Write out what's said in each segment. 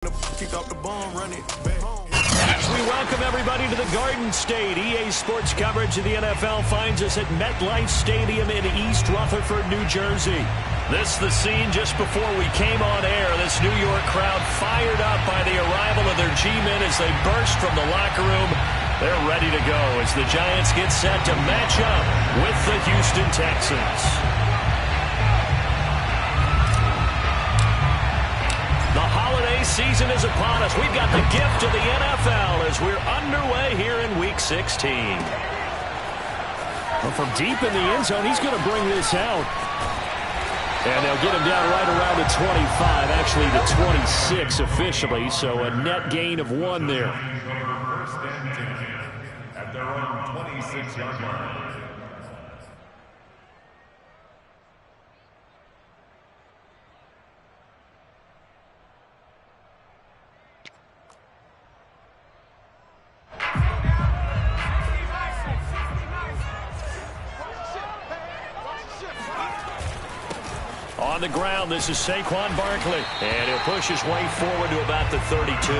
Kick off the bomb, run it back. As we welcome everybody to the Garden State, EA Sports coverage of the NFL finds us at MetLife Stadium in East Rutherford, New Jersey. This the scene just before we came on air. This New York crowd fired up by the arrival of their G-men as they burst from the locker room. They're ready to go as the Giants get set to match up with the Houston Texans. The holiday season is upon us. We've got the gift of the NFL as we're underway here in Week 16. Well, from deep in the end zone, he's going to bring this out. And they'll get him down right around the 25, actually the 26 officially, so a net gain of 1 there. First and 10 at their own 26-yard line. On the ground, this is Saquon Barkley, and he'll push his way forward to about the 32.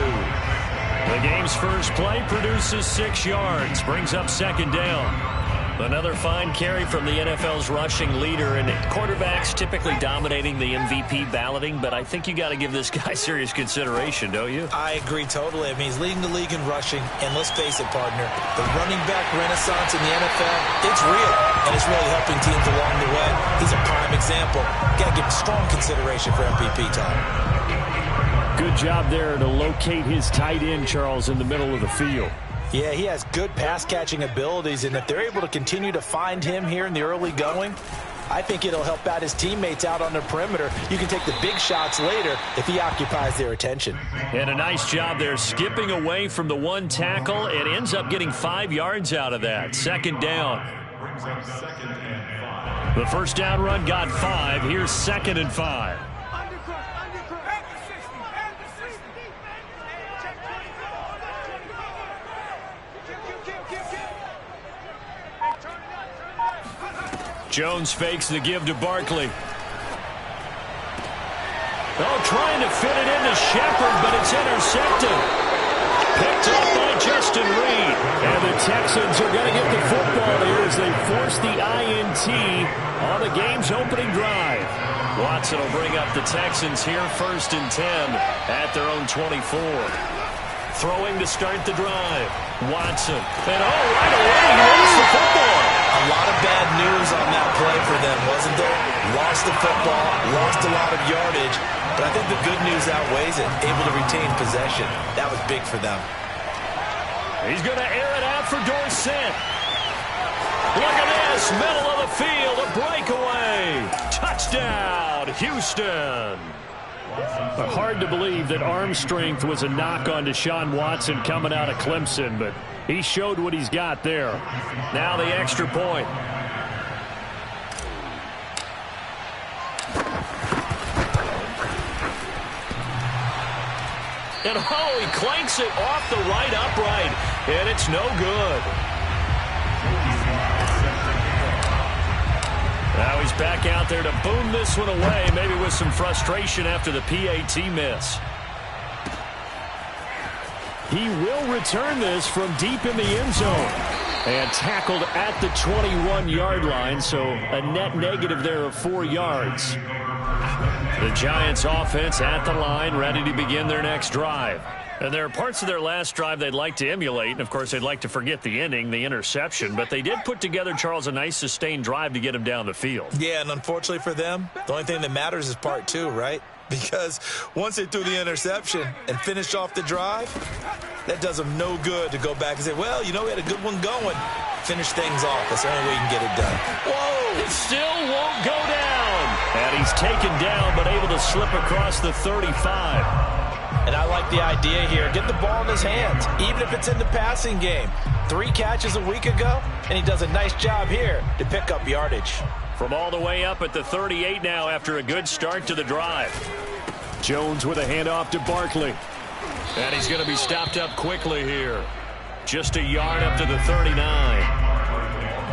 The game's first play produces 6 yards, brings up second down. Another fine carry from the NFL's rushing leader, and quarterbacks typically dominating the MVP balloting, but I think you got to give this guy serious consideration, don't you? I agree totally. I mean, he's leading the league in rushing, and let's face it, partner, the running back renaissance in the NFL, it's real, and it's really helping teams along the way. He's a prime example. Got to give strong consideration for MVP time. Good job there to locate his tight end, Charles, in the middle of the field. Yeah, he has good pass-catching abilities, and if they're able to continue to find him here in the early going, I think it'll help out his teammates out on the perimeter. You can take the big shots later if he occupies their attention. And a nice job there skipping away from the one tackle and ends up getting 5 yards out of that. Second down. Brings up second and 5. The first down run got 5. Here's second and 5. Jones fakes the give to Barkley. Oh, trying to fit it into Shepard, but it's intercepted. Picked up by Justin Reed. And the Texans are going to get the football here as they force the INT on the game's opening drive. Watson will bring up the Texans here first and 10 at their own 24. Throwing to start the drive. Watson. And right away, he lost the football. A lot of bad news on that play for them, wasn't there? Lost the football, lost a lot of yardage, but I think the good news outweighs it. Able to retain possession. That was big for them. He's going to air it out for Dorsett. Look at this, middle of the field, a breakaway. Touchdown, Houston. But hard to believe that arm strength was a knock on Deshaun Watson coming out of Clemson, but he showed what he's got there. Now the extra point. And he clanks it off the right upright, and it's no good. Now he's back out there to boom this one away, maybe with some frustration after the PAT miss. He will return this from deep in the end zone. And tackled at the 21-yard line, so a net negative there of 4 yards. The Giants offense at the line, ready to begin their next drive. And there are parts of their last drive they'd like to emulate, and of course they'd like to forget the ending, the interception, but they did put together, Charles, a nice sustained drive to get him down the field. Yeah, and unfortunately for them, the only thing that matters is part 2, right? Because once they threw the interception and finished off the drive, that does them no good to go back and say, well, you know, we had a good one going. Finish things off. That's the only way you can get it done. Whoa! It still won't go down. And he's taken down, but able to slip across the 35. And I like the idea here. Get the ball in his hands, even if it's in the passing game. 3 catches a week ago, and he does a nice job here to pick up yardage. From all the way up at the 38 now after a good start to the drive. Jones with a handoff to Barkley. And he's going to be stopped up quickly here. Just a yard up to the 39.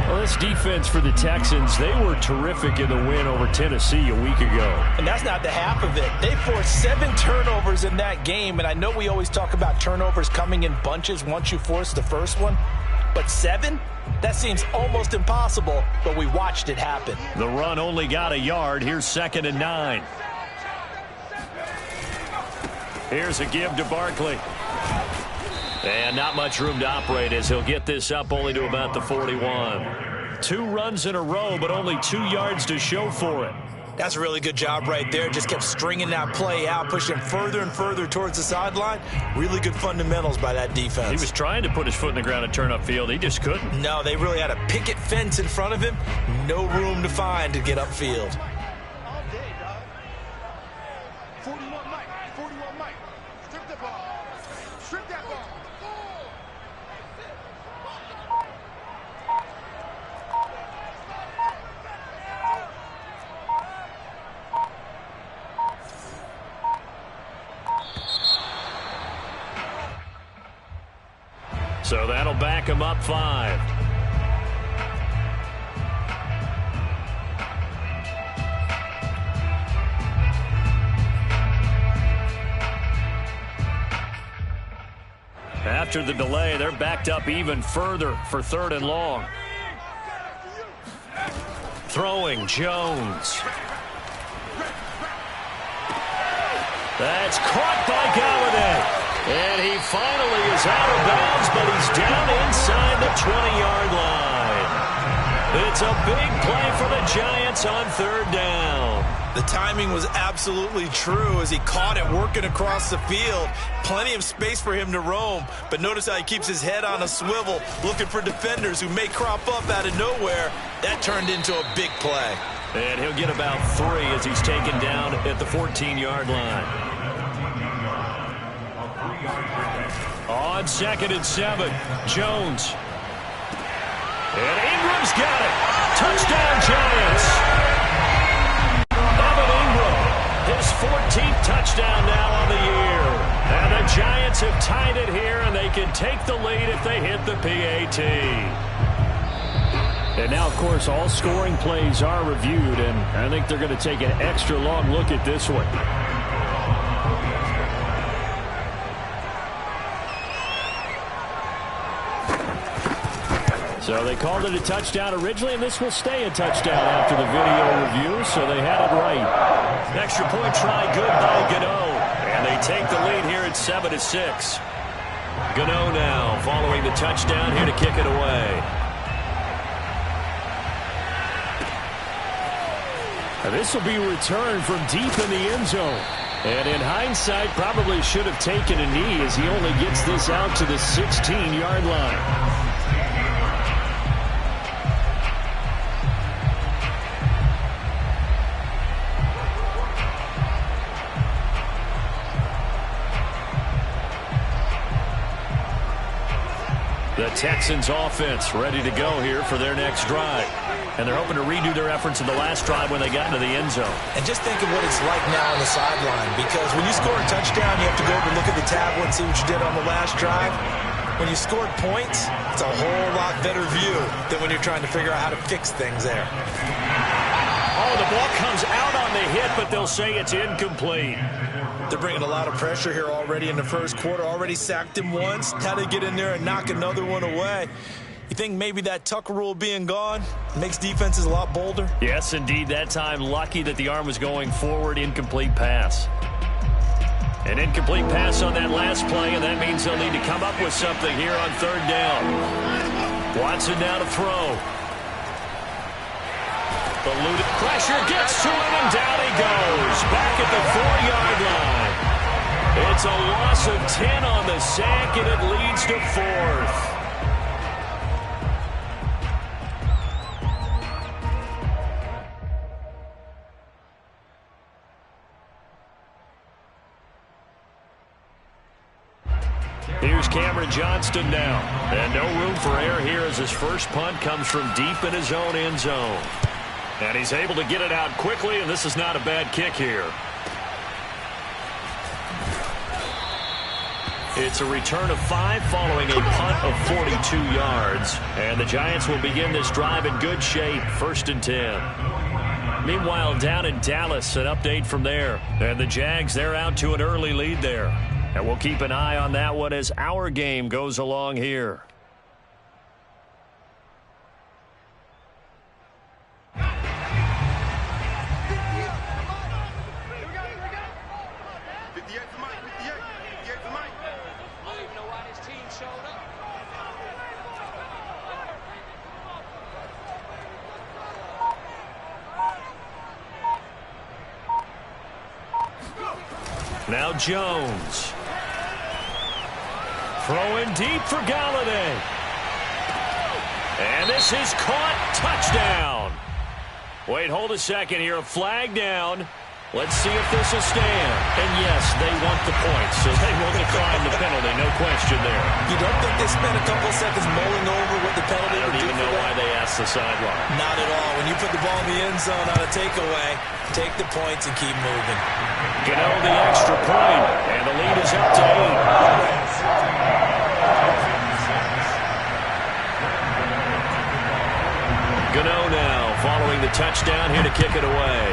Well, this defense for the Texans, they were terrific in the win over Tennessee a week ago. And that's not the half of it. They forced 7 turnovers in that game, and I know we always talk about turnovers coming in bunches once you force the first one, but 7? That seems almost impossible, but we watched it happen. The run only got a yard. Here's 2nd and 9. Here's a give to Barkley. And not much room to operate as he'll get this up only to about the 41. 2 runs in a row, but only 2 yards to show for it. That's a really good job right there. Just kept stringing that play out, pushing him further and further towards the sideline. Really good fundamentals by that defense. He was trying to put his foot in the ground and turn upfield. He just couldn't. No, they really had a picket fence in front of him. No room to find to get upfield. All day, dog. 41 Mike. 41 Mike. Strip the ball. Strip that ball. So that'll back him up 5. After the delay, they're backed up even further for 3rd and long. Throwing Jones. That's caught by Galladay. And he finally is out of bounds, but he's down inside the 20-yard line. It's a big play for the Giants on 3rd down. The timing was absolutely true as he caught it working across the field. Plenty of space for him to roam, but notice how he keeps his head on a swivel, looking for defenders who may crop up out of nowhere. That turned into a big play. And he'll get about 3 as he's taken down at the 14-yard line. On 2nd and 7, Jones. And Ingram's got it. Touchdown, Giants. Evan Ingram, his 14th touchdown now on the year. And the Giants have tied it here, and they can take the lead if they hit the PAT. And now, of course, all scoring plays are reviewed, and I think they're going to take an extra long look at this one. So they called it a touchdown originally, and this will stay a touchdown after the video review, so they had it right. Extra point try good by Gano, and they take the lead here at 7-6. Gano now following the touchdown here to kick it away. And this will be returned from deep in the end zone. And in hindsight, probably should have taken a knee as he only gets this out to the 16-yard line. The Texans offense ready to go here for their next drive. And they're hoping to redo their efforts in the last drive when they got into the end zone. And just think of what it's like now on the sideline, because when you score a touchdown, you have to go over and look at the tablet and see what you did on the last drive. When you scored points, it's a whole lot better view than when you're trying to figure out how to fix things there. Oh, the ball comes out on the hit, but they'll say it's incomplete. They're bringing a lot of pressure here already in the first quarter. Already sacked him once. How to get in there and knock another one away. You think maybe that Tucker rule being gone makes defenses a lot bolder? Yes, indeed. That time, lucky that the arm was going forward. Incomplete pass. An incomplete pass on that last play, and that means they'll need to come up with something here on 3rd down. Watson now to throw. The eluded pressure gets to him, and down he goes. Back at the 4-yard line. It's a loss of 10 on the sack, and it leads to 4th. Here's Cameron Johnston now. And no room for error here as his first punt comes from deep in his own end zone. And he's able to get it out quickly, and this is not a bad kick here. It's a return of 5 following a punt of 42 yards. And the Giants will begin this drive in good shape, 1st and 10. Meanwhile, down in Dallas, an update from there. And the Jags, they're out to an early lead there. And we'll keep an eye on that one as our game goes along here. Now Jones. Throwing deep for Galladay. And this is caught. Touchdown. Wait, hold a second here. A flag down. Let's see if this will stand. And yes, they want the points, so they will decline the penalty. No question there. You don't think they spent a couple of seconds mulling over what the penalty would do? I don't even know why they asked the sideline. Not at all. When you put the ball in the end zone on a takeaway, take the points and keep moving. Gano the extra point, and the lead is up to 8. Gano now following the touchdown here to kick it away.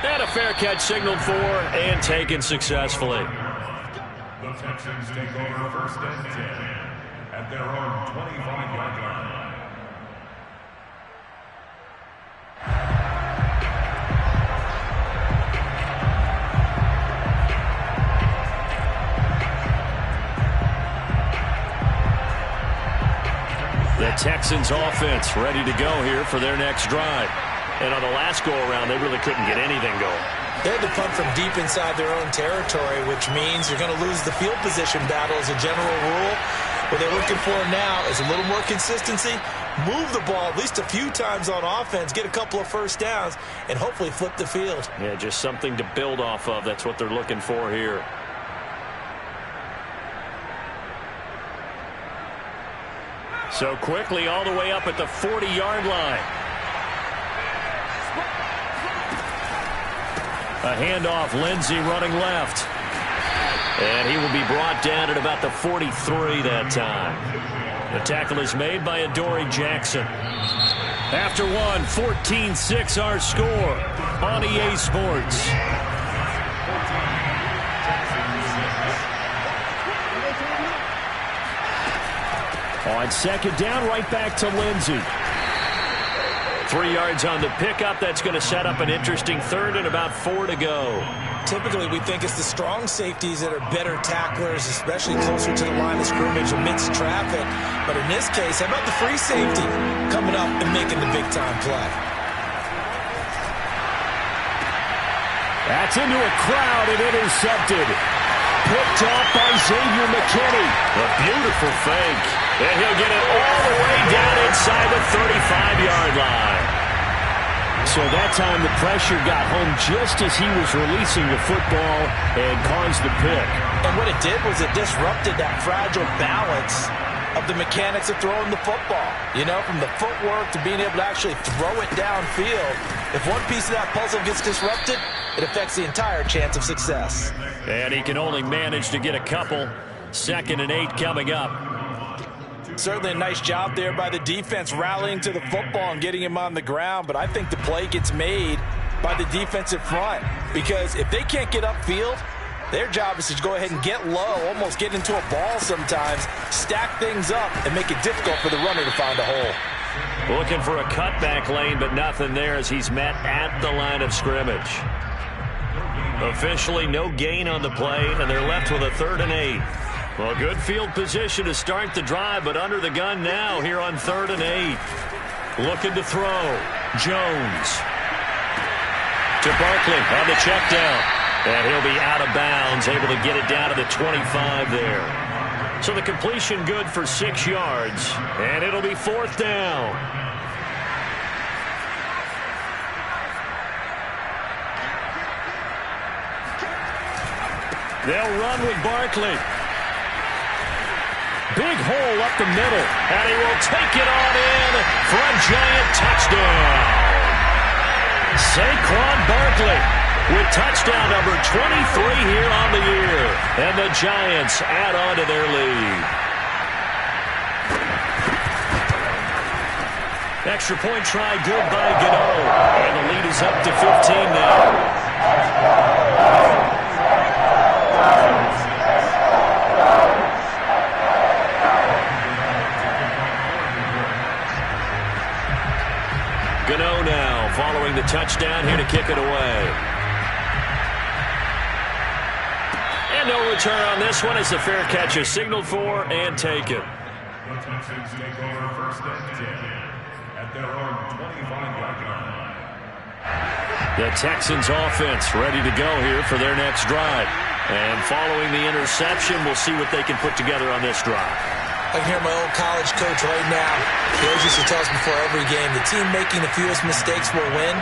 And a fair catch signaled for and taken successfully. The Texans take over 1st and 10 at their own 25-yard line. The Texans offense ready to go here for their next drive. And on the last go-around, they really couldn't get anything going. They had to punt from deep inside their own territory, which means you're going to lose the field position battle as a general rule. What they're looking for now is a little more consistency, move the ball at least a few times on offense, get a couple of first downs, and hopefully flip the field. Yeah, just something to build off of. That's what they're looking for here. So quickly all the way up at the 40-yard line. A handoff, Lindsey running left. And he will be brought down at about the 43 that time. The tackle is made by Adoree Jackson. After one, 14-6 our score on EA Sports. On 2nd down, right back to Lindsey. 3 yards on the pickup. That's going to set up an interesting 3rd and about 4 to go. Typically, we think it's the strong safeties that are better tacklers, especially closer to the line of scrimmage amidst traffic. But in this case, how about the free safety coming up and making the big-time play? That's into a crowd and intercepted. Picked off by Xavier McKinney. A beautiful fake. And he'll get it all the way down inside the 35-yard line. So that time the pressure got home just as he was releasing the football and caused the pick. And what it did was it disrupted that fragile balance of the mechanics of throwing the football. You know, from the footwork to being able to actually throw it downfield. If one piece of that puzzle gets disrupted, it affects the entire chance of success. And he can only manage to get a couple. 2nd and 8 coming up. Certainly a nice job there by the defense rallying to the football and getting him on the ground, but I think the play gets made by the defensive front because if they can't get upfield, their job is to go ahead and get low, almost get into a ball sometimes, stack things up, and make it difficult for the runner to find a hole. Looking for a cutback lane, but nothing there as he's met at the line of scrimmage. Officially no gain on the play, and they're left with a 3rd and 8. Well, good field position to start the drive, but under the gun now here on 3rd and 8. Looking to throw. Jones. To Barkley on the check down. And he'll be out of bounds, able to get it down to the 25 there. So the completion good for 6 yards, and it'll be 4th down. They'll run with Barkley. Big hole up the middle, and he will take it on in for a giant touchdown. Saquon Barkley with touchdown number 23 here on And the Giants add on to their lead. Extra point try good by Gano. And the lead is up to 15 now. Gano now following the touchdown here to kick it away. And no return on this one as the fair catch is signaled for and taken. The Texans take over first and 10 at their own 25-yard line. The Texans offense ready to go here for their next drive. And following the interception, we'll see what they can put together on this drive. I can hear my old college coach right now. He always used to tell us before every game, the team making the fewest mistakes will win.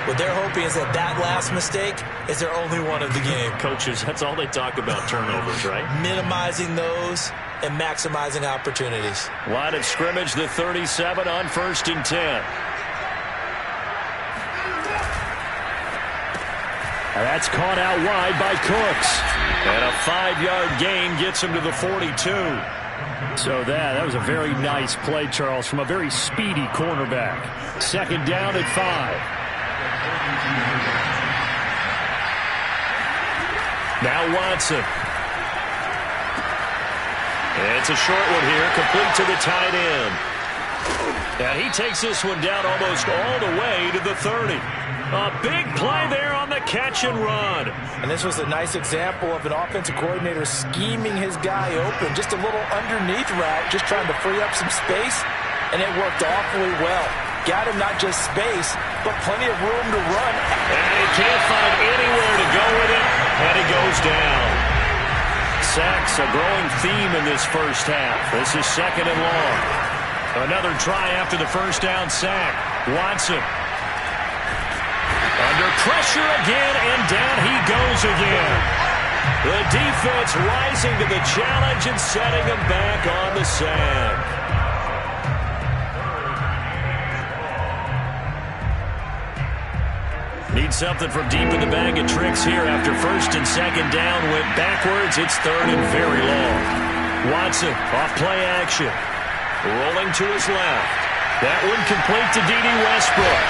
What they're hoping is that last mistake is their only one of the game. Coaches, that's all they talk about, turnovers, right? Minimizing those and maximizing opportunities. Line of scrimmage, the 37 on 1st and 10. And that's caught out wide by Cooks. And a 5-yard gain gets him to the 42. So that was a very nice play, Charles, from a very speedy cornerback. 2nd down at 5. Now Watson. It's a short one here, complete to the tight end. And he takes this one down almost all the way to the 30. A big play there on the catch and run. And this was a nice example of an offensive coordinator scheming his guy open. Just a little underneath route, just trying to free up some space, and it worked awfully well. Got him not just space, but plenty of room to run. And he can't find anywhere to go with it, and he goes down. Sacks, a growing theme in this first half. This is 2nd and long. Another try after the first down sack. Watson. Under pressure again, and down he goes again. The defense rising to the challenge and setting him back on the sack. Need something from deep in the bag of tricks here after 1st and 2nd down. Went backwards. It's 3rd and very long. Watson off play action. Rolling to his left. That one complete to D.D. Westbrook.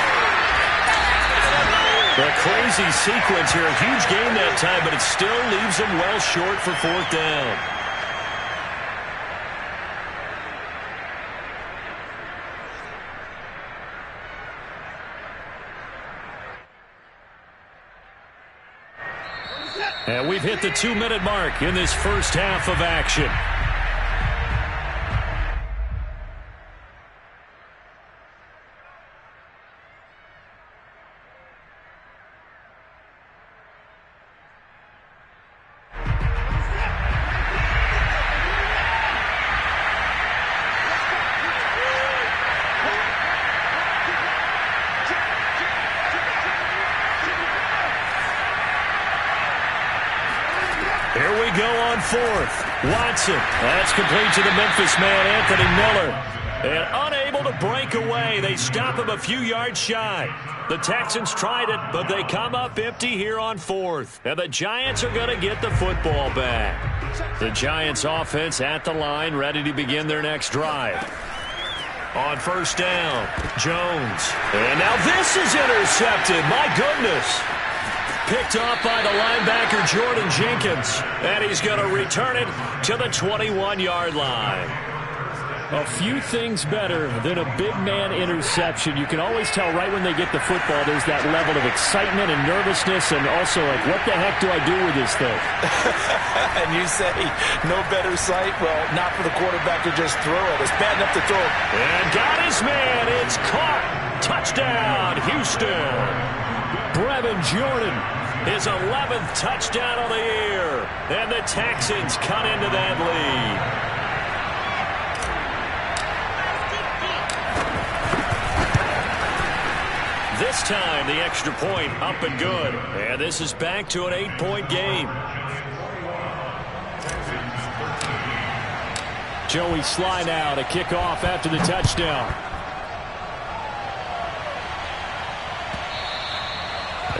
A crazy sequence here. A huge game that time, but it still leaves him well short for 4th down. And we've hit the 2-minute mark in this first half of action. Here we go on 4th. Watson. That's complete to the Memphis man, Anthony Miller. And unable to break away. They stop him a few yards shy. The Texans tried it, but they come up empty here on 4th. And the Giants are going to get the football back. The Giants offense at the line, ready to begin their next drive. On 1st down, Jones. And now this is intercepted. My goodness. Picked off by the linebacker, Jordan Jenkins. And he's going to return it to the 21-yard line. A few things better than a big man interception. You can always tell right when they get the football, there's that level of excitement and nervousness, and also like, what the heck do I do with this thing? And you say, no better sight? Well, not for the quarterback to just throw it. It's bad enough to throw it. And got his man. It's caught. Touchdown, Houston. Brevin Jordan, his 11th touchdown of the year. And the Texans cut into that lead. This time, the extra point up and good. And this is back to an 8-point game. Joey Sly now to kick off after the touchdown.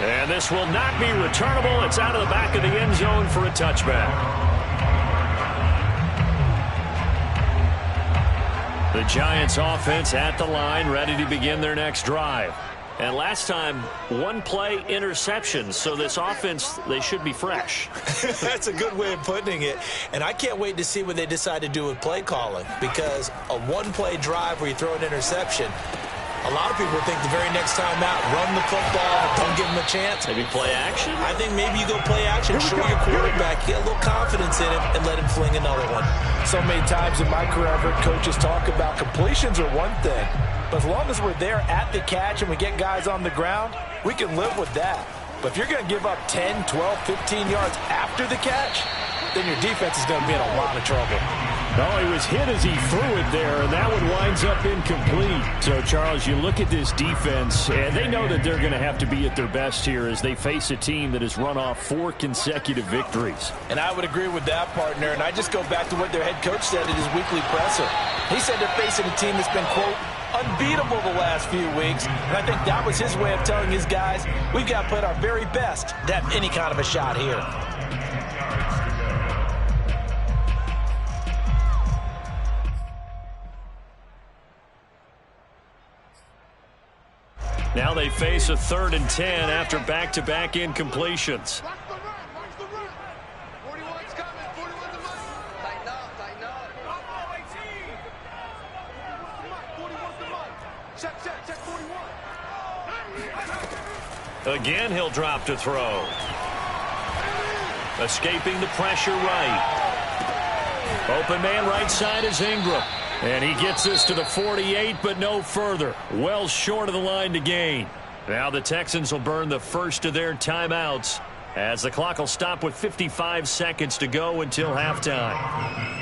And this will not be returnable. It's out of the back of the end zone for a touchback. The Giants offense at the line, ready to begin their next drive. And last time, one-play interception. So this offense, they should be fresh. That's a good way of putting it. And I can't wait to see what they decide to do with play calling. Because a one-play drive where you throw an interception, a lot of people think the very next time out, run the football, don't give them a chance. Maybe play action? I think maybe you go play action, show your quarterback, get a little confidence in him, and let him fling another one. So many times in my career, I've heard coaches talk about completions are one thing. But as long as we're there at the catch and we get guys on the ground, we can live with that. But if you're going to give up 10, 12, 15 yards after the catch, then your defense is going to be in a lot of trouble. No, he was hit as he threw it there, and that one winds up incomplete. So, Charles, you look at this defense, and they know that they're going to have to be at their best here as they face a team that has run off 4 consecutive victories. And I would agree with that, partner. And I just go back to what their head coach said at his weekly presser. He said they're facing a team that's been, quote, unbeatable the last few weeks. And I think that was his way of telling his guys, we've got to put our very best to have any kind of a shot here. Now they face a 3rd and 10 after back-to-back incompletions. Watch the run. Watch the run. 41's coming. 41's the money. Tighten up. Tighten up. 41's the money. Check 41. Again, he'll drop to throw. Escaping the pressure right. Open man right side is Ingram. And he gets this to the 48, but no further. Well short of the line to gain. Now the Texans will burn the first of their timeouts as the clock will stop with 55 seconds to go until halftime.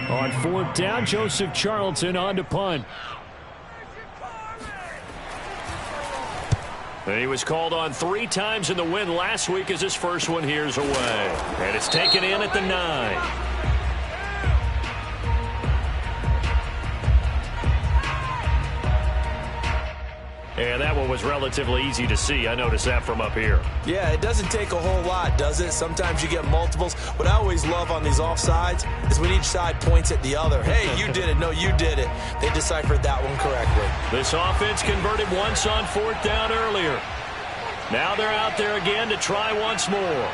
On 4th down, Joseph Charlton on to punt. He was called on 3 times in the win last week as his first one here's away. And it's taken in at the 9. And that one was relatively easy to see. I noticed that from up here. Yeah, it doesn't take a whole lot, does it? Sometimes you get multiples. What I always love on these offsides is when each side points at the other. Hey, you did it. No, you did it. They deciphered that one correctly. This offense converted once on 4th down earlier. Now they're out there again to try once more.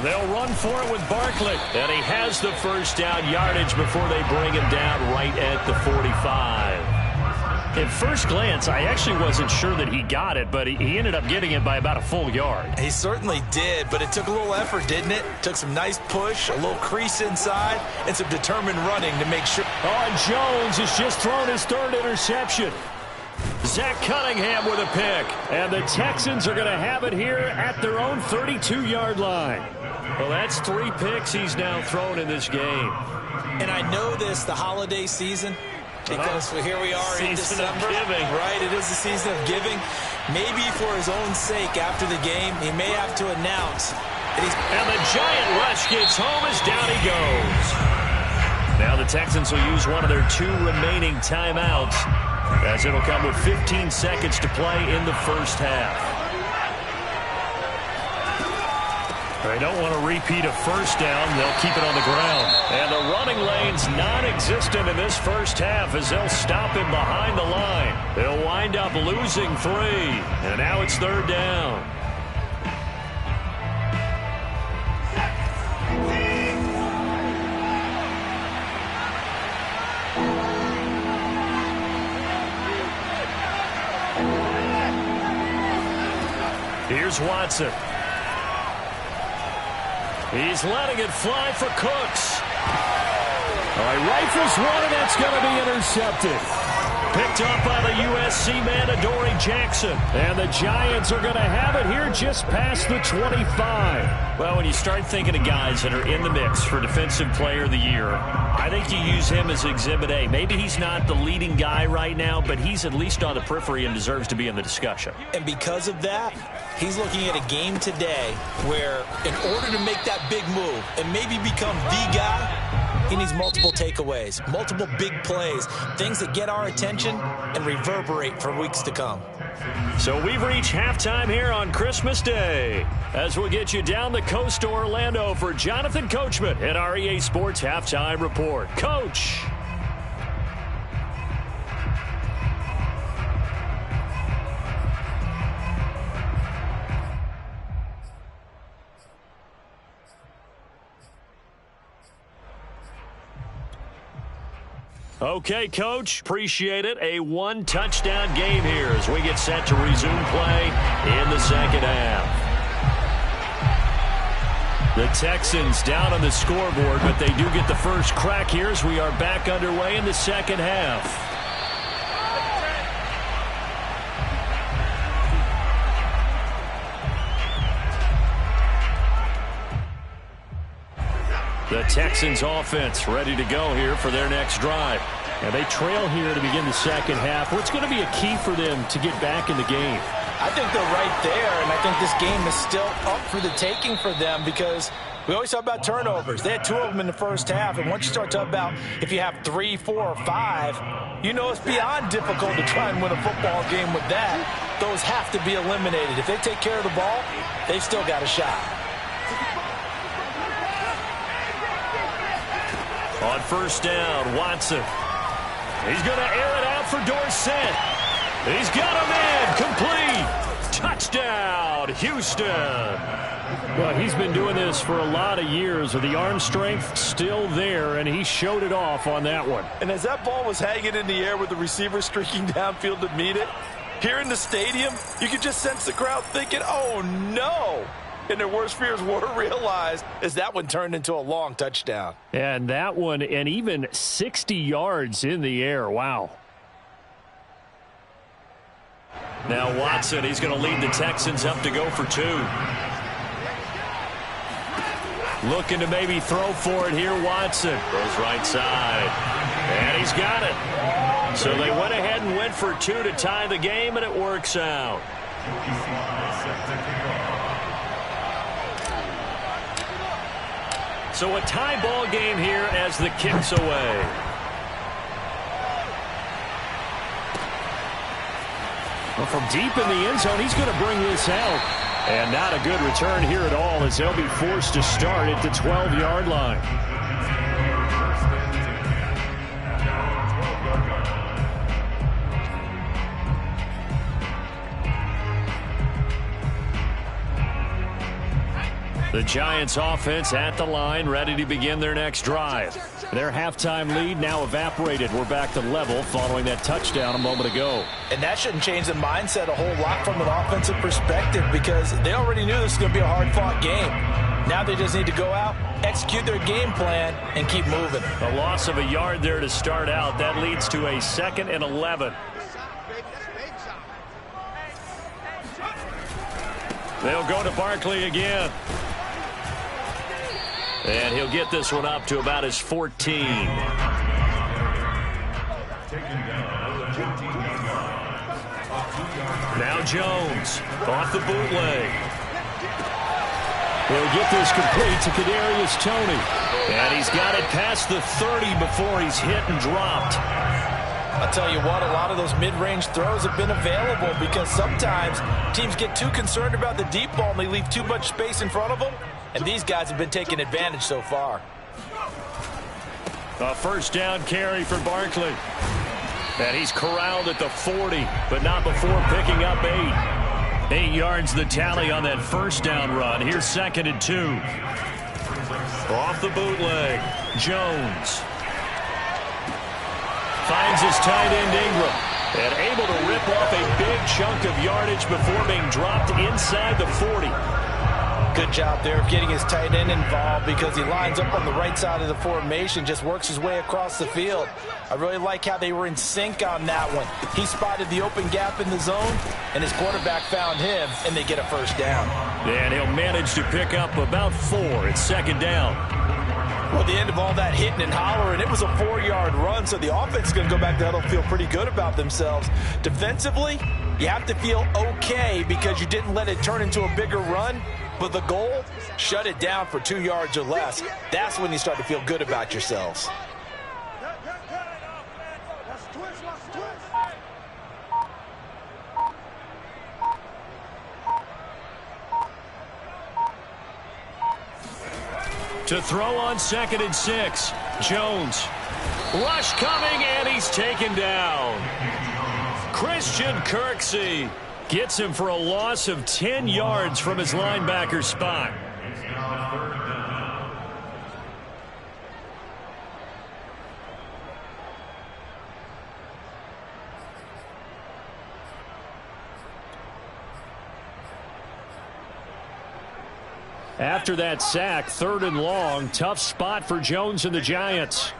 They'll run for it with Barkley. And he has the first down yardage before they bring him down right at the 45. At first glance, I actually wasn't sure that he got it, but he ended up getting it by about a full yard. He certainly did, but it took a little effort, didn't it? Took some nice push, a little crease inside, and some determined running to make sure. Oh, and Jones has just thrown his 3rd interception. Zach Cunningham with a pick. And the Texans are going to have it here at their own 32-yard line. Well, that's 3 picks he's now thrown in this game. And I know this, the holiday season, because here we are in December. Giving. Right, it is the season of giving. Maybe for his own sake after the game, he may have to announce that he's... And the giant rush gets home as down he goes. Now the Texans will use one of their 2 remaining timeouts, as it'll come with 15 seconds to play in the first half. They don't want to repeat a first down. They'll keep it on the ground. And the running lane's non-existent in this first half as they'll stop him behind the line. They'll wind up losing 3. And now it's 3rd down. Here's Watson. He's letting it fly for Cooks. All right, rifles one, and that's going to be intercepted. Picked up by the USC man, Adoree Jackson. And the Giants are going to have it here just past the 25. Well, when you start thinking of guys that are in the mix for Defensive Player of the Year, I think you use him as Exhibit A. Maybe he's not the leading guy right now, but he's at least on the periphery and deserves to be in the discussion. And because of that, he's looking at a game today where in order to make that big move and maybe become the guy, he needs multiple takeaways, multiple big plays, things that get our attention and reverberate for weeks to come. So we've reached halftime here on Christmas Day. As we'll get you down the coast to Orlando for Jonathan Coachman at our EA Sports Halftime Report. Coach. Okay, Coach, appreciate it. A one-touchdown game here as we get set to resume play in the second half. The Texans down on the scoreboard, but they do get the first crack here as we are back underway in the second half. The Texans offense ready to go here for their next drive. And they trail here to begin the second half. What's going to be a key for them to get back in the game? I think they're right there, and I think this game is still up for the taking for them because we always talk about turnovers. They had 2 of them in the first half, and once you start talking about if you have 3, 4, or 5, you know it's beyond difficult to try and win a football game with that. Those have to be eliminated. If they take care of the ball, they've still got a shot. On first down, Watson. He's going to air it out for Dorsett. He's got him in. Complete. Touchdown, Houston. Well, he's been doing this for a lot of years with the arm strength still there, and he showed it off on that one. And as that ball was hanging in the air with the receiver streaking downfield to meet it, here in the stadium, you could just sense the crowd thinking, oh, no. And their worst fears were realized as that one turned into a long touchdown. And that one, and even 60 yards in the air. Wow. Now Watson, he's going to lead the Texans up to go for 2. Looking to maybe throw for it here, Watson. Goes right side. And he's got it. So they went ahead and went for 2 to tie the game, and it works out. So a tie ball game here as the kick's away. Well, from deep in the end zone, he's going to bring this out. And not a good return here at all as they'll be forced to start at the 12-yard line. The Giants offense at the line, ready to begin their next drive. Their halftime lead now evaporated. We're back to level following that touchdown a moment ago. And that shouldn't change the mindset a whole lot from an offensive perspective because they already knew this was going to be a hard-fought game. Now they just need to go out, execute their game plan, and keep moving. A loss of a yard there to start out. That leads to a 2nd and 11. They'll go to Barkley again. And he'll get this one up to about his 14. Now Jones off the bootleg. He'll get this complete to Kadarius Toney. And he's got it past the 30 before he's hit and dropped. I'll tell you what, a lot of those mid-range throws have been available because sometimes teams get too concerned about the deep ball and they leave too much space in front of them. And these guys have been taking advantage so far. A first down carry for Barkley. And he's corralled at the 40, but not before picking up 8. 8 yards the tally on that first down run. Here's 2nd and 2. Off the bootleg, Jones. Finds his tight end Ingram. And able to rip off a big chunk of yardage before being dropped inside the 40. Good job there of getting his tight end involved because he lines up on the right side of the formation, just works his way across the field. I really like how they were in sync on that one. He spotted the open gap in the zone, and his quarterback found him, and they get a first down. And he'll manage to pick up about 4 at second down. Well, at the end of all that hitting and hollering, it was a 4-yard run, so the offense is going to go back to huddle, feel pretty good about themselves. Defensively, you have to feel okay because you didn't let it turn into a bigger run, but the goal, shut it down for 2 yards or less. That's when you start to feel good about yourselves. To throw on 2nd and 6. Jones. Rush coming, and he's taken down. Christian Kirksey gets him for a loss of 10 yards from his linebacker spot. After that sack, 3rd and long, tough spot for Jones and the Giants.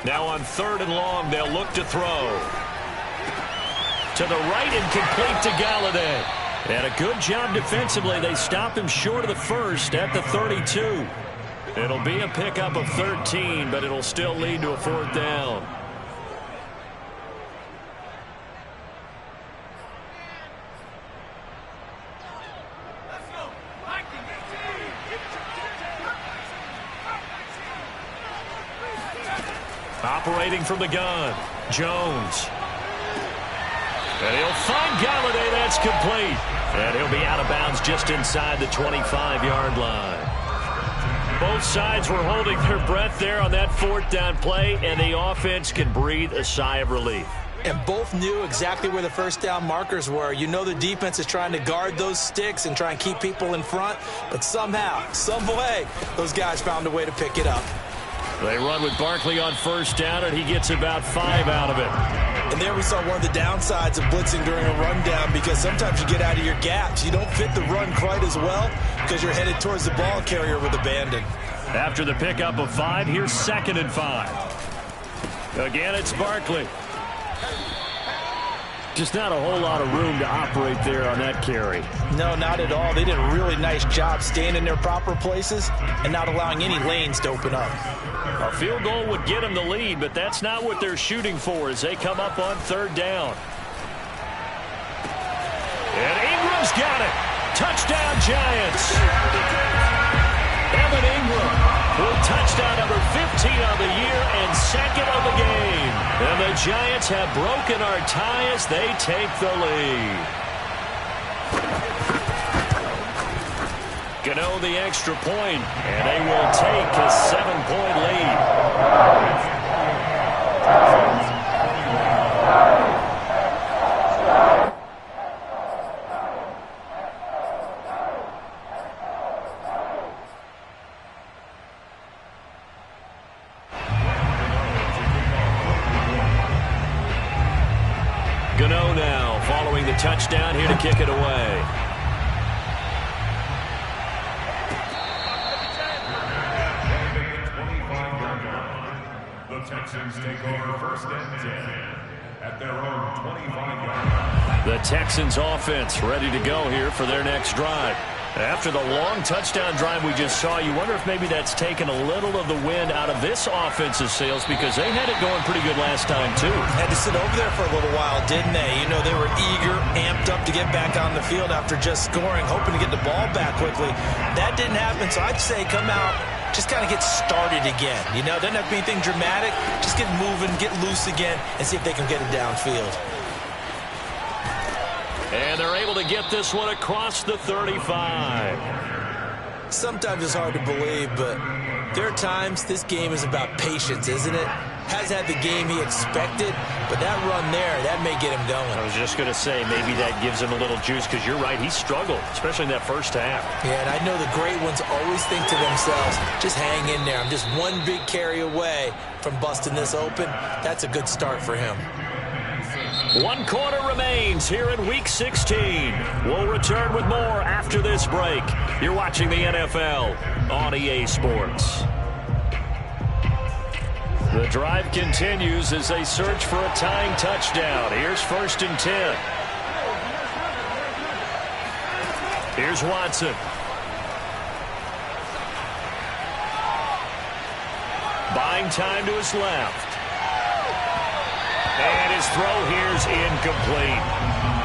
Now on 3rd and long, they'll look to throw. To the right and complete to Galladay. And a good job defensively. They stop him short of the first at the 32. It'll be a pickup of 13, but it'll still lead to a 4th down. Operating from the gun, Jones. And he'll find Galladay. That's complete. And he'll be out of bounds just inside the 25-yard line. Both sides were holding their breath there on that 4th down play, and the offense can breathe a sigh of relief. And both knew exactly where the first down markers were. You know the defense is trying to guard those sticks and try and keep people in front, but somehow, some way, those guys found a way to pick it up. They run with Barkley on 1st down, and he gets about 5 out of it. And there we saw one of the downsides of blitzing during a rundown, because sometimes you get out of your gaps. You don't fit the run quite as well because you're headed towards the ball carrier with abandon. After the pickup of 5, here's 2nd and 5. Again, it's Barkley. Just not a whole lot of room to operate there on that carry. No, not at all. They did a really nice job staying in their proper places and not allowing any lanes to open up. A field goal would get them the lead, but that's not what they're shooting for as they come up on 3rd down. And Ingram's got it. Touchdown, Giants. Evan Ingram for touchdown number 15 of the year and 2nd of the game. And the Giants have broken our tie as they take the lead. Gano the extra point, and they will take a 7-point lead. Gano now following the touchdown here to kick it away. Texans take over 1st and 10 at their own 25-yard line. The Texans offense ready to go here for their next drive. After the long touchdown drive we just saw, you wonder if maybe that's taken a little of the wind out of this offense's sails, because they had it going pretty good last time too. Had to sit over there for a little while, didn't they? You know, they were eager, amped up to get back on the field after just scoring, hoping to get the ball back quickly. That didn't happen, so I'd say come out, just kind of get started again. You know, doesn't have to be anything dramatic. Just get moving, get loose again, and see if they can get it downfield. And they're able to get this one across the 35. Sometimes it's hard to believe, but there are times this game is about patience, isn't it? Has had the game he expected, but that run there, that may get him going. I was just going to say, maybe that gives him a little juice, because you're right, he struggled, especially in that first half. Yeah, and I know the great ones always think to themselves, just hang in there. I'm just one big carry away from busting this open. That's a good start for him. One quarter remains here in Week 16. We'll return with more after this break. You're watching the NFL on EA Sports. The drive continues as they search for a tying touchdown. Here's 1st and 10. Here's Watson. Buying time to his left. And his throw here's incomplete.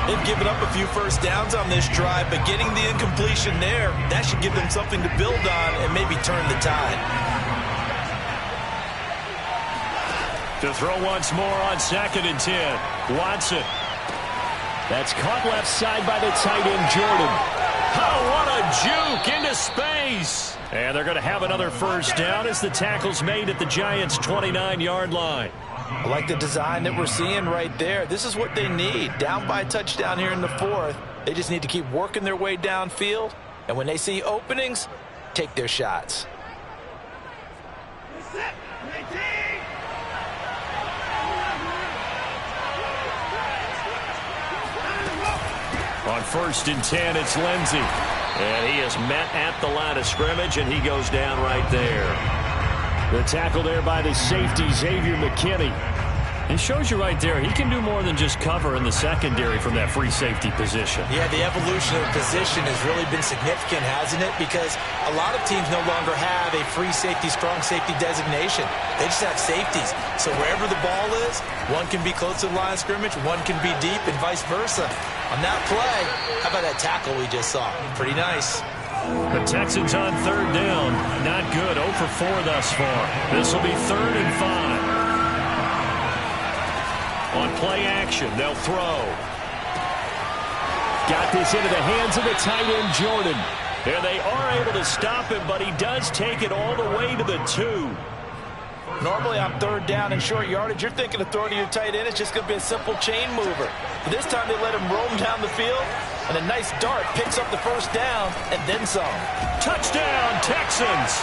They've given up a few first downs on this drive, but getting the incompletion there, that should give them something to build on and maybe turn the tide. To throw once more on 2nd and 10. Watson. That's caught left side by the tight end, Jordan. Oh, what a juke into space. And they're going to have another first down as the tackle's made at the Giants' 29-yard line. I like the design that we're seeing right there. This is what they need. Down by a touchdown here in the 4th. They just need to keep working their way downfield. And when they see openings, take their shots. On 1st and 10, it's Lindsey. And he is met at the line of scrimmage, and he goes down right there. The tackle there by the safety, Xavier McKinney. It shows you right there, he can do more than just cover in the secondary from that free safety position. Yeah, the evolution of the position has really been significant, hasn't it? Because a lot of teams no longer have a free safety, strong safety designation. They just have safeties. So wherever the ball is, one can be close to the line of scrimmage, one can be deep, and vice versa. On that play, how about that tackle we just saw? Pretty nice. The Texans on 3rd down. Not good. 0 for 4 thus far. This will be 3rd and 5. On play action, they'll throw. Got this into the hands of the tight end, Jordan. And they are able to stop him, but he does take it all the way to the 2. Normally on 3rd down and short yardage, you're thinking of throwing to your tight end. It's just going to be a simple chain mover. But this time they let him roam down the field, and a nice dart picks up the first down and then some. Touchdown, Texans!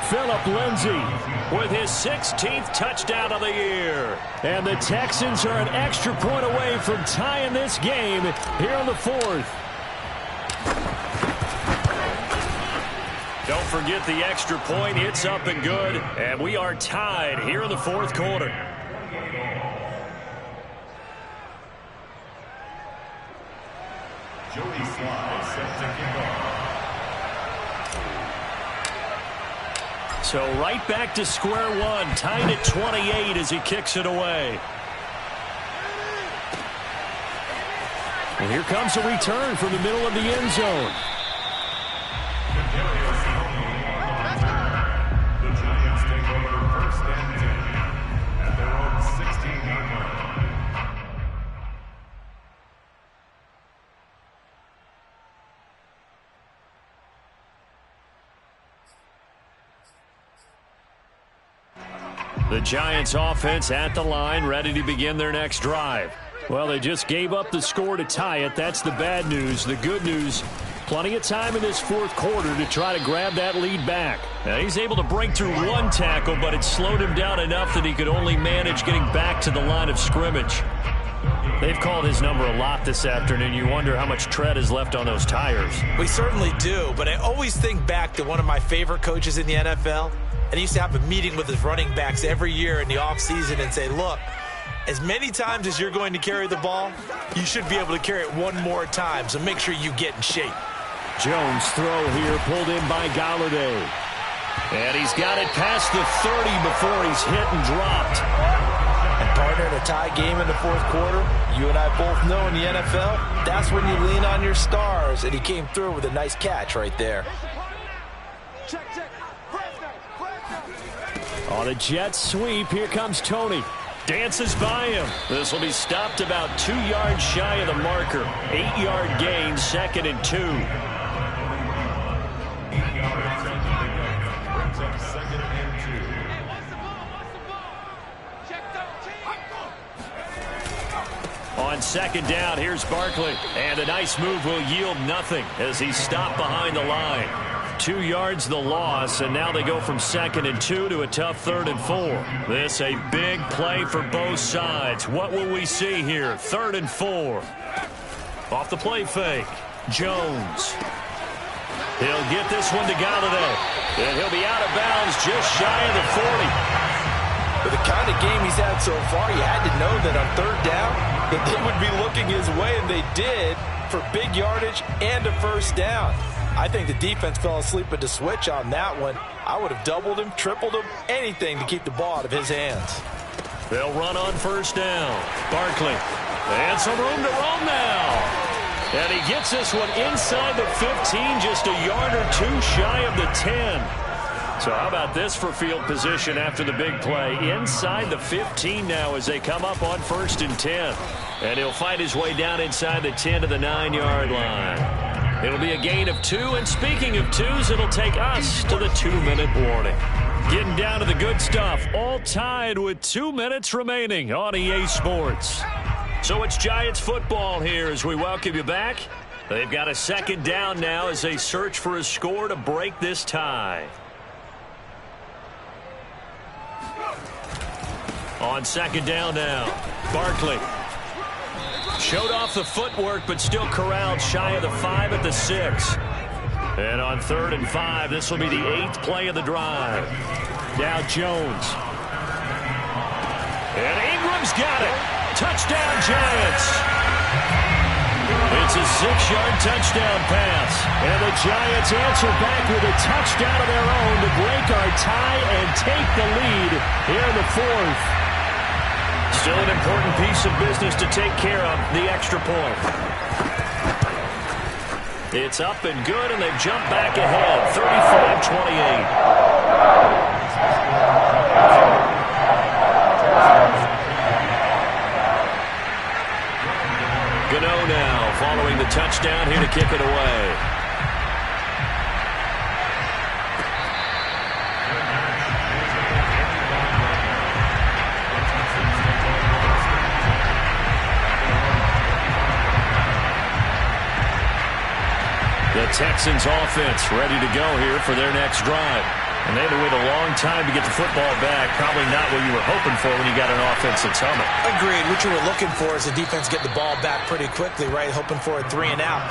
Phillip Lindsay with his 16th touchdown of the year. And the Texans are an extra point away from tying this game here in the 4th. Don't forget the extra point. It's up and good. And we are tied here in the 4th quarter. Joey Sly set to kick off. So right back to square one, tied at 28 as he kicks it away. And here comes a return from the middle of the end zone. The Giants take over 1st and 10 at their own 16-yard line. The Giants offense at the line, ready to begin their next drive. Well, they just gave up the score to tie it. That's the bad news. The good news, plenty of time in this 4th quarter to try to grab that lead back. Now, he's able to break through one tackle, but it slowed him down enough that he could only manage getting back to the line of scrimmage. They've called his number a lot this afternoon. You wonder how much tread is left on those tires. We certainly do, but I always think back to one of my favorite coaches in the NFL. And he used to have a meeting with his running backs every year in the offseason and say, look, as many times as you're going to carry the ball, you should be able to carry it one more time, so make sure you get in shape. Jones' throw here pulled in by Galladay. And he's got it past the 30 before he's hit and dropped. And partner, in a tie game in the 4th quarter, you and I both know in the NFL, that's when you lean on your stars. And he came through with a nice catch right there. On a jet sweep, here comes Tony. Dances by him. This will be stopped about 2 yards shy of the marker. 8-yard gain, 2nd and 2. 8 yards on the pickup. Brings up 2nd and 2. On 2nd down, here's Barkley. And a nice move will yield nothing as he's stopped behind the line. 2 yards the loss, and now they go from 2nd and 2 to a tough 3rd and 4. This a big play for both sides. What will we see here? 3rd and 4. Off the play fake. Jones. He'll get this one to Galladay. And he'll be out of bounds just shy of the 40. With the kind of game he's had so far, you had to know that on 3rd down that they would be looking his way, and they did, for big yardage and a 1st down. I think the defense fell asleep at the switch on that one. I would have doubled him, tripled him, anything to keep the ball out of his hands. They'll run on 1st down. Barkley. And some room to roam now. And he gets this one inside the 15, just a yard or 2 shy of the 10. So how about this for field position after the big play? Inside the 15 now as they come up on 1st and 10. And he'll fight his way down inside the 10 to the 9-yard line. It'll be a gain of 2, and speaking of 2s, it'll take us to the 2-minute warning. Getting down to the good stuff, all tied with 2 minutes remaining on EA Sports. So it's Giants football here as we welcome you back. They've got a 2nd down now as they search for a score to break this tie. On 2nd down now, Barkley. Showed off the footwork, but still corralled shy of the 5 at the 6. And on 3rd and 5, this will be the 8th play of the drive. Now Jones. And Ingram's got it. Touchdown, Giants. It's a 6-yard touchdown pass. And the Giants answer back with a touchdown of their own to break our tie and take the lead here in the 4th. Still an important piece of business to take care of, the extra point. It's up and good, and they've jumped back ahead, 35-28. Gano now following the touchdown here to kick it away. The Texans offense ready to go here for their next drive. And they had to wait a long time to get the football back. Probably not what you were hoping for when you got an offense that's humming. Agreed. What you were looking for is the defense get the ball back pretty quickly, right? Hoping for a 3 and out.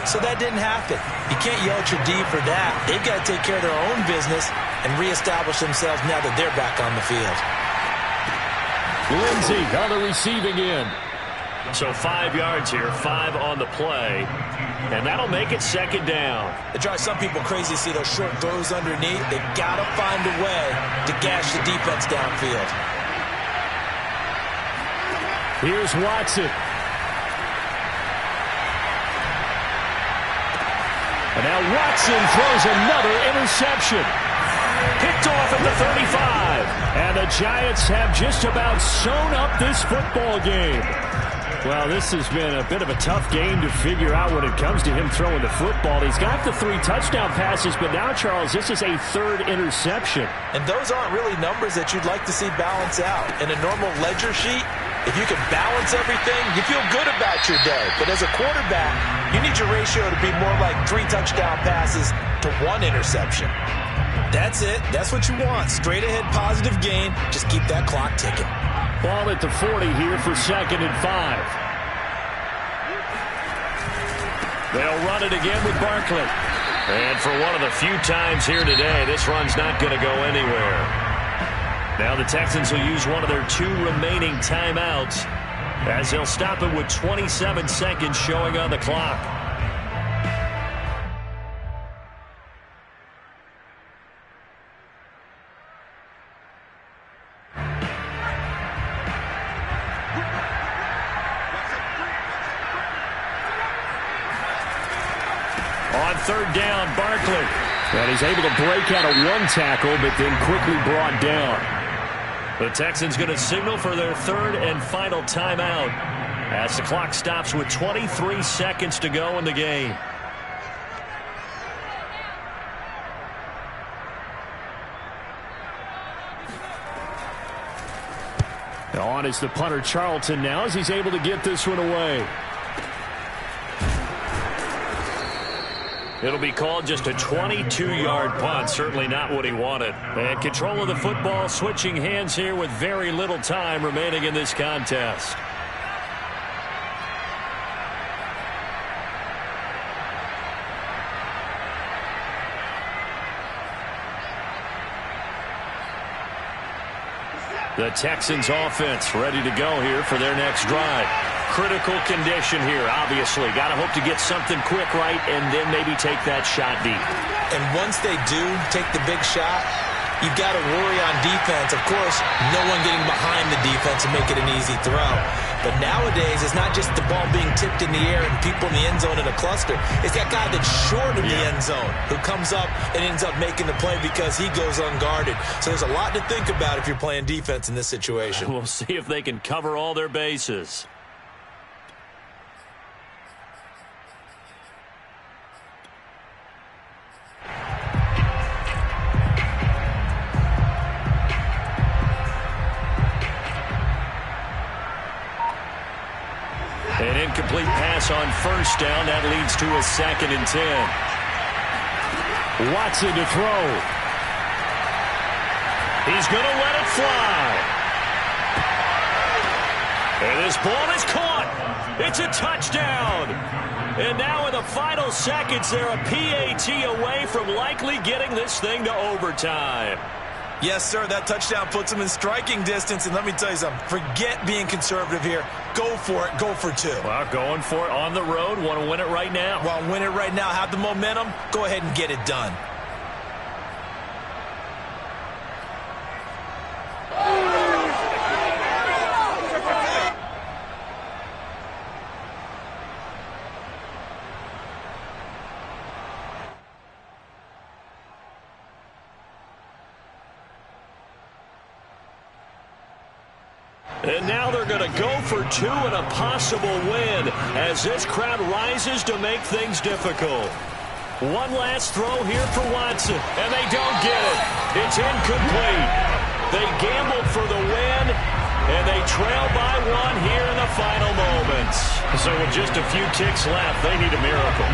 So that didn't happen. You can't yell at your D for that. They've got to take care of their own business and reestablish themselves now that they're back on the field. Lindsey on the receiving end. So 5 yards here, 5 on the play. And that'll make it 2nd down. It drives some people crazy to see those short throws underneath. They got to find a way to gash the defense downfield. Here's Watson. And now Watson throws another interception. Picked off at the 35. And the Giants have just about sewn up this football game. Well, this has been a bit of a tough game to figure out when it comes to him throwing the football. He's got the 3 touchdown passes, but now, Charles, this is a 3rd interception. And those aren't really numbers that you'd like to see balance out. In a normal ledger sheet, if you can balance everything, you feel good about your day. But as a quarterback, you need your ratio to be more like 3 touchdown passes to 1 interception. That's it. That's what you want. Straight ahead positive gain. Just keep that clock ticking. Ball at the 40 here for 2nd and 5. They'll run it again with Barkley. And for one of the few times here today, this run's not going to go anywhere. Now the Texans will use one of their 2 remaining timeouts as they'll stop it with 27 seconds showing on the clock. On 3rd down, Barkley. And he's able to break out of 1 tackle, but then quickly brought down. The Texans going to signal for their 3rd and final timeout as the clock stops with 23 seconds to go in the game. On is the punter, Charlton, now as he's able to get this one away. It'll be called just a 22-yard punt. Certainly not what he wanted. And control of the football switching hands here with very little time remaining in this contest. The Texans offense ready to go here for their next drive. Critical condition here, obviously. Got to hope to get something quick right and then maybe take that shot deep. And once they do take the big shot, you've got to worry on defense. Of course, no one getting behind the defense and make it an easy throw. But nowadays, it's not just the ball being tipped in the air and people in the end zone in a cluster. It's that guy that's short in the end zone who comes up and ends up making the play because he goes unguarded. So there's a lot to think about if you're playing defense in this situation. We'll see if they can cover all their bases. An incomplete pass on first down. That leads to a 2nd and 10. Watson to throw. He's going to let it fly. And this ball is caught. It's a touchdown. And now in the final seconds, they're a PAT away from likely getting this thing to overtime. Yes, sir, that touchdown puts them in striking distance. And let me tell you something, forget being conservative here. Go for it. Go for 2. Well, going for it on the road. Want to win it right now? Well, win it right now. Have the momentum. Go ahead and get it done. And now they're going to go for 2 and a possible win as this crowd rises to make things difficult. One last throw here for Watson, and they don't get it. It's incomplete. They gambled for the win, and they trail by 1 here in the final moments. So with just a few ticks left, they need a miracle.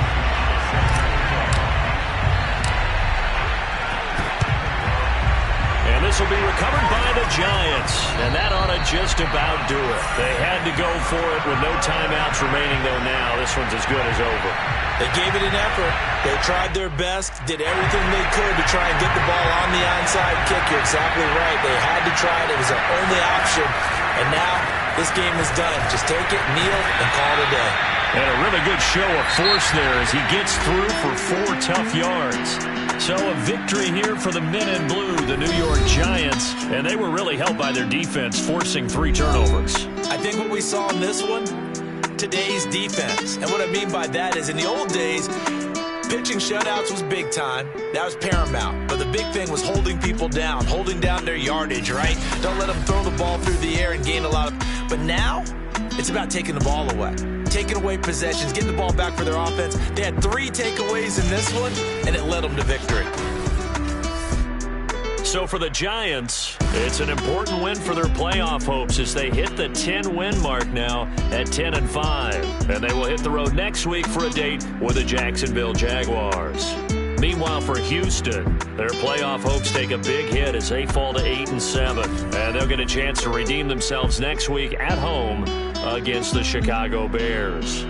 And this will be recovered by the Giants, and that ought to just about do it. They had to go for it with no timeouts remaining, though. Now this one's as good as over. They gave it an effort. They tried their best, did everything they could to try and get the ball on the onside kick. You're exactly right. They had to try it. It was their only option. And now this game is done. Just take it, kneel, and call it a day. And a really good show of force there as he gets through for 4 tough yards. So a victory here for the men in blue, the New York Giants. And they were really helped by their defense, forcing 3 turnovers. I think what we saw in this one, today's defense. And what I mean by that is in the old days, pitching shutouts was big time. That was paramount. But the big thing was holding people down, holding down their yardage, right? Don't let them throw the ball through the air and gain a lot of... But now, it's about taking the ball away. Taking away possessions, getting the ball back for their offense. They had 3 takeaways in this one, and it led them to victory. So for the Giants, it's an important win for their playoff hopes as they hit the 10-win mark now at 10-5. And they will hit the road next week for a date with the Jacksonville Jaguars. Meanwhile, for Houston, their playoff hopes take a big hit as they fall to 8-7. And they'll get a chance to redeem themselves next week at home against the Chicago Bears.